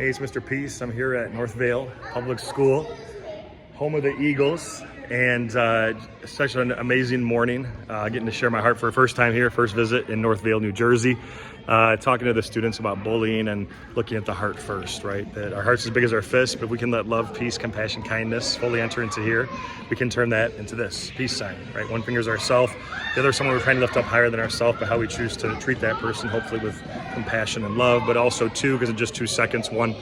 Hey, it's Mr. Peace. I'm here at Northvale Public School, home of the Eagles, and such an amazing morning. Getting to share my heart for the first time here, first visit in Northvale, New Jersey. Talking to the students about bullying and looking at the heart first, right? That our heart's as big as our fist, but we can let love, peace, compassion, kindness fully enter into here. We can turn that into this peace sign, right? One finger's ourself, the other someone we're trying to lift up higher than ourselves, but how we choose to treat that person, hopefully with compassion and love, but also two, because in just 2 seconds, one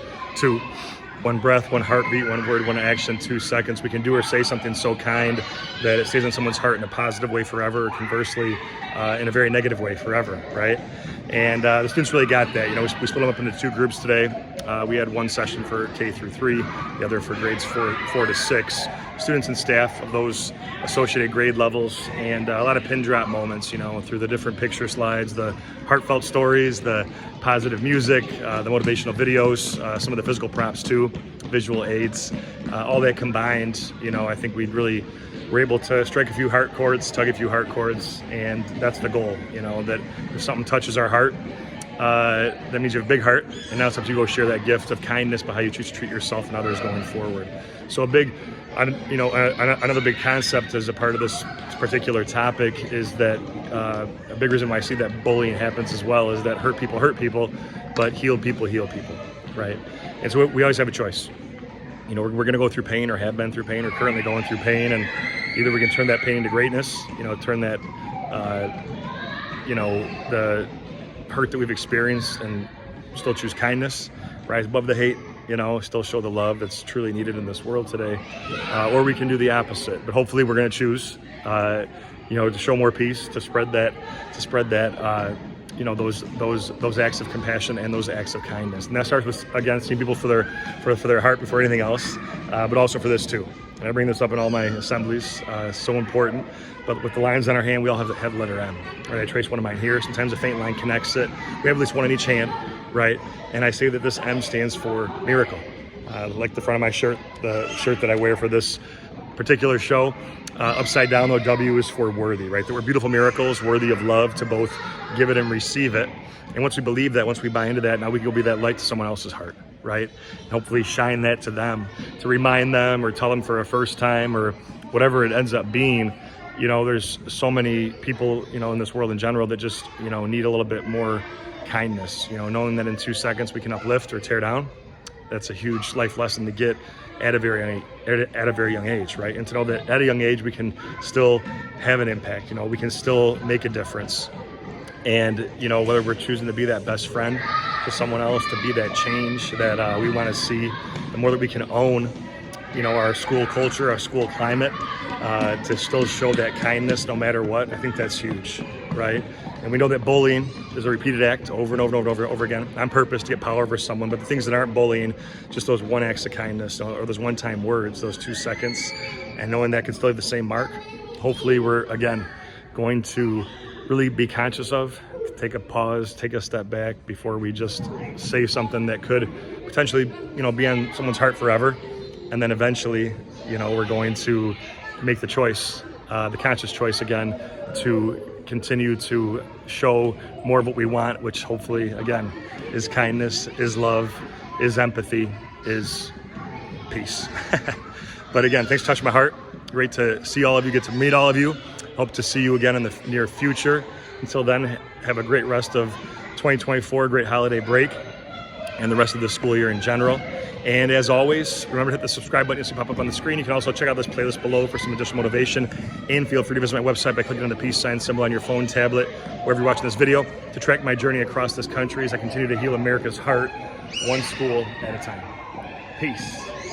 breath, one heartbeat, one word, one action, 2 seconds. We can do or say something so kind that it stays in someone's heart in a positive way forever, or conversely, in a very negative way forever, right? And the students really got that. You know, we split them up into 2 groups today. We had one session for K through 3, the other for grades 4 to 6. Students and staff of those associated grade levels, and a lot of pin drop moments, you know, through the different picture slides, the heartfelt stories, the positive music, the motivational videos, some of the physical props too, visual aids, all that combined. You know, I think we really were able to strike a few heart chords, tug a few heart chords, and that's the goal. You know, that if something touches our heart, that means you have a big heart, and now it's up to you to go share that gift of kindness by how you choose to treat yourself and others going forward. So another big concept as a part of this particular topic is that a big reason why I see that bullying happens as well is that hurt people, but healed people, right? And so we always have a choice. You know, we're going to go through pain, or have been through pain, or currently going through pain, and either we can turn that pain into greatness, you know, turn that, the hurt that we've experienced and still choose kindness, rise above the hate, you know, still show the love that's truly needed in this world today, or we can do the opposite. But hopefully we're going to choose, to show more peace, to spread that, those acts of compassion and those acts of kindness. And that starts with, again, seeing people for their heart before anything else, but also for this too. And I bring this up in all my assemblies, so important. But with the lines on our hand, we all have the letter M, right? I trace one of mine here. Sometimes a faint line connects it. We have at least one in each hand, right? And I say that this M stands for miracle. Like the front of my shirt, the shirt that I wear for this particular show, upside down though, W is for worthy, right? That we're beautiful miracles, worthy of love, to both give it and receive it. And once we believe that, once we buy into that, now we can go be that light to someone else's heart, right? And hopefully shine that to them, to remind them or tell them for a first time or whatever it ends up being. You know, there's so many people, you know, in this world in general that just, you know, need a little bit more kindness, you know, knowing that in 2 seconds we can uplift or tear down. That's a huge life lesson to get at a very young age, right? And to know that at a young age we can still have an impact, you know, we can still make a difference. And, you know, whether we're choosing to be that best friend to someone else, to be that change that we want to see, the more that we can own, you know, our school culture, our school climate, to still show that kindness no matter what, I think that's huge, right? And we know that bullying is a repeated act over and over again on purpose to get power over someone. But the things that aren't bullying, just those one acts of kindness or those one-time words, those 2 seconds, and knowing that can still have the same mark. Hopefully we're, again, going to really be conscious of, take a pause, take a step back before we just say something that could potentially, you know, be on someone's heart forever. And then eventually, you know, we're going to make the choice, the conscious choice again, to continue to show more of what we want, which hopefully, again, is kindness, is love, is empathy, is peace. But again, thanks for touching my heart. Great to see all of you, get to meet all of you. Hope to see you again in the near future. Until then, have a great rest of 2024, great holiday break, and the rest of the school year in general. And as always, remember to hit the subscribe button to pop up on the screen. You can also check out this playlist below for some additional motivation. And feel free to visit my website by clicking on the peace sign symbol on your phone, tablet, wherever you're watching this video, to track my journey across this country as I continue to heal America's heart, one school at a time. Peace.